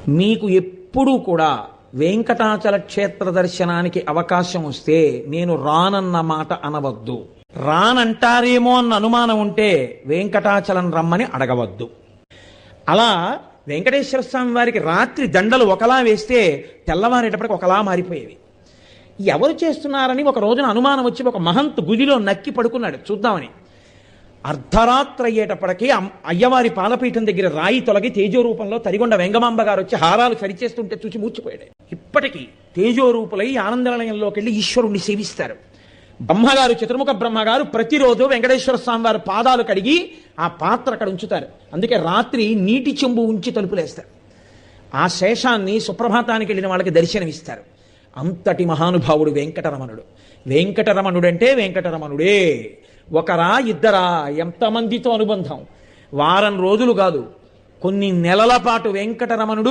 మీకు ఎప్పుడూ కూడా వెంకటాచల క్షేత్ర దర్శనానికి అవకాశం వస్తే నేను రానన్న మాట అనవద్దు. రానంటారేమో అన్న అనుమానం ఉంటే వెంకటాచలం రమ్మని అడగవద్దు. అలా వెంకటేశ్వర స్వామి వారికి రాత్రి దండలు ఒకలా వేస్తే తెల్లవారేటప్పటికి ఒకలా మారిపోయేవి. ఎవరు చేస్తున్నారని ఒక రోజున అనుమానం వచ్చి ఒక మహంత్ గుదిలో నక్కి పడుకున్నాడు చూద్దామని. అర్ధరాత్రి అయ్యేటప్పటికీ అయ్యవారి పాలపీఠం దగ్గర రాయి తొలగి తేజోరూపంలో తరిగొండ వెంగమాంబ గారు వచ్చి హారాలు సరిచేస్తుంటే చూసి మూర్చిపోయాడు. ఇప్పటికీ తేజోరూపులై ఆనందనిలయంలోకి వెళ్ళి ఈశ్వరుణ్ణి సేవిస్తారు. బ్రహ్మగారు, చతుర్ముఖ బ్రహ్మగారు ప్రతిరోజు వెంకటేశ్వర స్వామి వారి పాదాలు కడిగి ఆ పాత్ర అక్కడ ఉంచుతారు. అందుకే రాత్రి నీటి చెంబు ఉంచి తలుపులేస్తారు. ఆ శేషాన్ని సుప్రభాతానికి వెళ్ళిన వాళ్ళకి దర్శనమిస్తారు. అంతటి మహానుభావుడు వెంకటరమణుడు. వెంకటరమణుడంటే వెంకటరమణుడే. ఒకరా ఇద్దరా, ఎంతమందితో అనుబంధం. వారం రోజులు కాదు, కొన్ని నెలల పాటు వెంకటరమణుడు